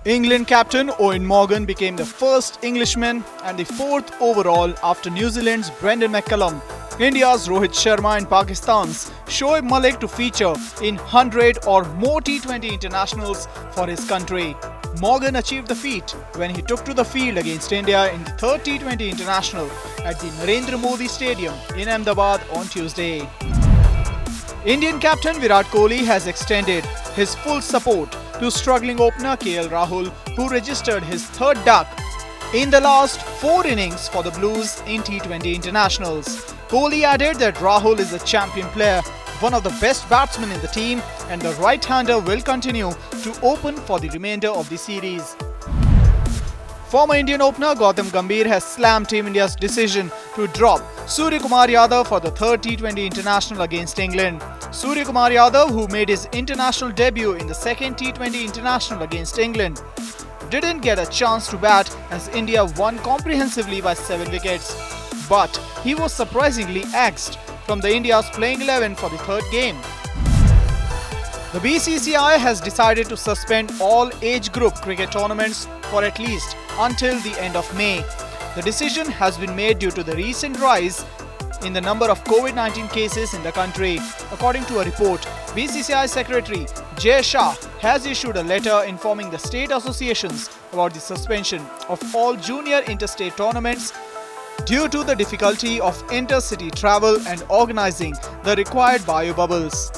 England captain Eoin Morgan became the first Englishman and the fourth overall after New Zealand's Brendan McCullum, India's Rohit Sharma and Pakistan's Shoaib Malik to feature in 100 or more T20 internationals for his country. Morgan achieved the feat when he took to the field against India in the third T20 international at the Narendra Modi Stadium in Ahmedabad on Tuesday. Indian captain Virat Kohli has extended his full support to struggling opener KL Rahul, who registered his third duck in the last 4 innings for the Blues in T20 internationals. Kohli added that Rahul is a champion player, one of the best batsmen in the team, and the right-hander will continue to open for the remainder of the series. Former Indian opener Gautam Gambhir has slammed Team India's decision to drop Suryakumar Yadav for the third T20 international against England. Suryakumar Yadav, who made his international debut in the second T20 international against England, didn't get a chance to bat as India won comprehensively by 7 wickets. But he was surprisingly axed from the India's playing 11 for the third game. The BCCI has decided to suspend all age group cricket tournaments for at least until the end of May. The decision has been made due to the recent rise in the number of COVID-19 cases in the country. According to a report, BCCI Secretary Jay Shah has issued a letter informing the state associations about the suspension of all junior interstate tournaments due to the difficulty of intercity travel and organizing the required bio bubbles.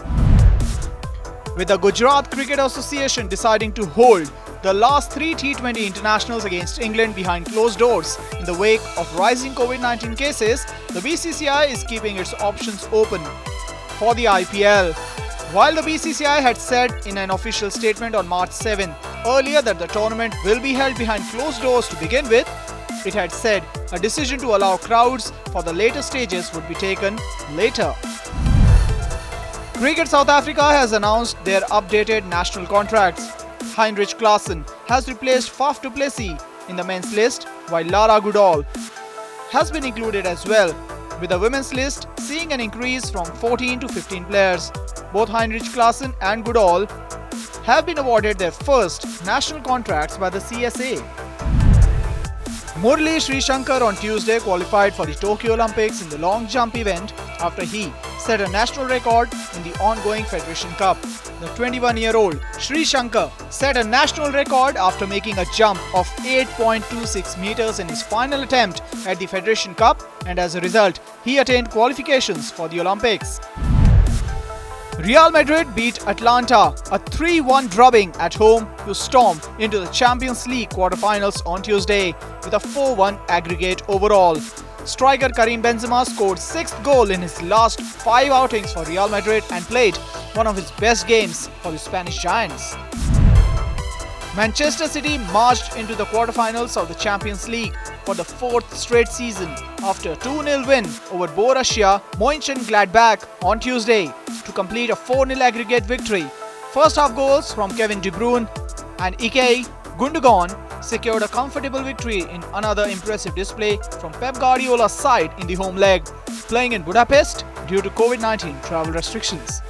With the Gujarat Cricket Association deciding to hold the last 3 T20 internationals against England behind closed doors in the wake of rising COVID-19 cases, the BCCI is keeping its options open for the IPL. While the BCCI had said in an official statement on March 7 earlier that the tournament will be held behind closed doors to begin with, it had said a decision to allow crowds for the later stages would be taken later. Cricket South Africa has announced their updated national contracts. Heinrich Klaasen has replaced Faf du Plessis in the men's list, while Lara Goodall has been included as well, with the women's list seeing an increase from 14 to 15 players. Both Heinrich Klaasen and Goodall have been awarded their first national contracts by the CSA. Murali Srishankar on Tuesday qualified for the Tokyo Olympics in the long jump event after he set a national record in the ongoing Federation Cup. The 21-year-old Srishankar set a national record after making a jump of 8.26 meters in his final attempt at the Federation Cup, and as a result, he attained qualifications for the Olympics. Real Madrid beat Atalanta a 3-1 drubbing at home to storm into the Champions League quarterfinals on Tuesday with a 4-1 aggregate overall. Striker Karim Benzema scored 6th goal in his last 5 outings for Real Madrid and played one of his best games for the Spanish Giants. Manchester City marched into the quarterfinals of the Champions League for the 4th straight season after a 2-0 win over Borussia Mönchengladbach on Tuesday to complete a 4-0 aggregate victory. First half goals from Kevin De Bruyne and Ilkay Gundogan secured a comfortable victory in another impressive display from Pep Guardiola's side in the home leg, playing in Budapest due to COVID-19 travel restrictions.